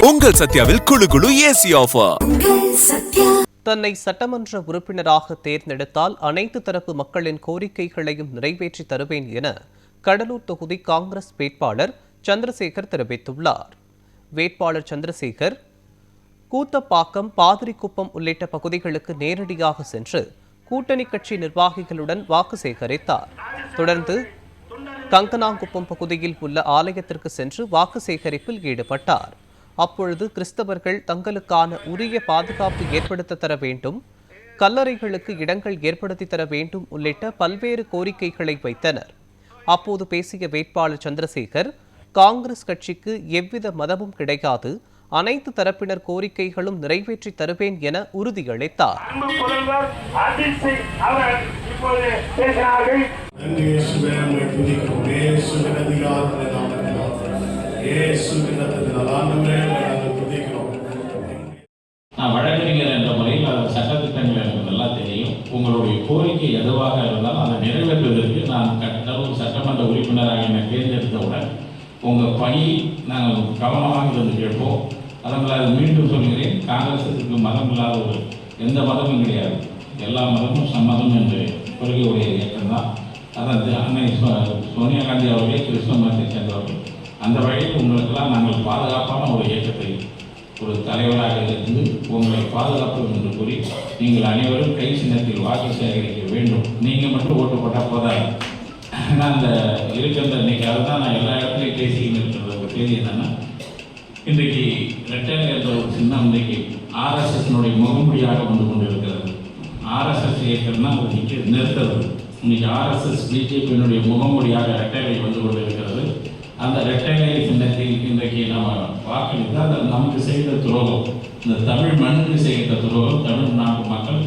உங்கள் சத்யாவில் குளு குளு ஏசி ஆஃபர். தன்னை சட்டமன்ற உறுப்பினராக தேர்ந்தெடுத்தால் அனைத்து தரப்பு மக்களின் கோரிக்கைகளையும் நிறைவேற்றி தருவேன் என கடலூர் தொகுதி காங்கிரஸ் வேட்பாளர் சந்திரசேகர் தெரிவித்துள்ளார். வேட்பாளர் சந்திரசேகர் கூத்தப்பாக்கம், பாதிரிக்குப்பம் உள்ளிட்ட பகுதிகளுக்கு நேரடியாக சென்று கூட்டணி கட்சி நிர்வாகிகளுடன் வாக்கு சேகரித்தார். தொடர்ந்து கங்கனாங்குப்பம் பகுதியில் உள்ள ஆலயத்திற்கு சென்று வாக்கு சேகரிப்பில் ஈடுபட்டார். அப்பொழுது கிறிஸ்தவர்கள் தங்களுக்கான உரிய பாதுகாப்பு ஏற்படுத்தி தர வேண்டும், கல்லறைகளுக்கு இடங்கள் ஏற்படுத்தி தர வேண்டும் உள்ளிட்ட பல்வேறு கோரிக்கைகளை வைத்தனர். அப்போது பேசிய வேட்பாளர் சந்திரசேகர், காங்கிரஸ் கட்சிக்கு எவ்வித மதமும் கிடையாது, அனைத்து தரப்பினர் கோரிக்கைகளும் நிறைவேற்றி தருவேன் என உறுதியளித்தார். நான் வழக்கறிஞர் என்ற முறையில் அது சட்டத்திட்டங்கள் எனக்கு நல்லா தெரியும். உங்களுடைய கோரிக்கை எதுவாக இருந்தாலும் அதை நிறைவேற்றுவதற்கு நான் கடலூர் சட்டமன்ற உறுப்பினராக என்னை தேர்ந்தெடுத்தவுடன் உங்கள் பணியை நாங்கள் கவனமாக இருந்து கேட்போம். அதனால் அது மீண்டும் சொல்கிறேன், காங்கிரஸுக்கு மதம் இல்லாத ஒரு எந்த மதமும் கிடையாது, எல்லா மதமும் சம்மதம் என்று கொள்கையுடைய இயக்கம் தான். அதாவது அன்னை சோனியா காந்தி அவர்களே கிறிஸ்தவ மதத்தை சேர்ந்தவர்கள். அந்த வழியில் உங்களுக்கெல்லாம் நாங்கள் பாதுகாப்பான ஒரு இயக்கத்தை ஒரு தலைவராக இருந்து உங்களை பாதுகாப்போம் என்று கூறி நீங்கள் அனைவரும் கை சின்னத்தில் வாக்கு சேகரிக்க வேண்டும். நீங்கள் மட்டும் ஓட்டு போட்டால் போதாது. நான் அந்த இருக்கின்ற இன்றைக்கி அதுதான் நான் எல்லா இடத்துலையும் பேசிக்கிட்டு இருக்கிற ஒரு செய்தி என்னென்னா, இன்றைக்கு ரெட்டல் என்ற ஒரு சின்னம் இன்றைக்கு ஆர்எஸ்எஸ்னுடைய முகமுடியாக வந்து கொண்டு இருக்கிறது. ஆர்எஸ்எஸ் இயக்கம்னா அது நிறுத்துறது. இன்றைக்கி ஆர்எஸ்எஸ் பிஜேபியினுடைய முகமுடியாக ரெட்டலை வந்து கொண்டு இருக்கிறது. அந்த ரெட்டலை சின்னத்தில் இன்றைக்கு நம்ம வாக்களித்தால் அது நமக்கு செய்த துரோகம், இந்த தமிழ் மண்ணுக்கு செய்கிற துரோகம், தமிழ் நாட்டு மக்கள்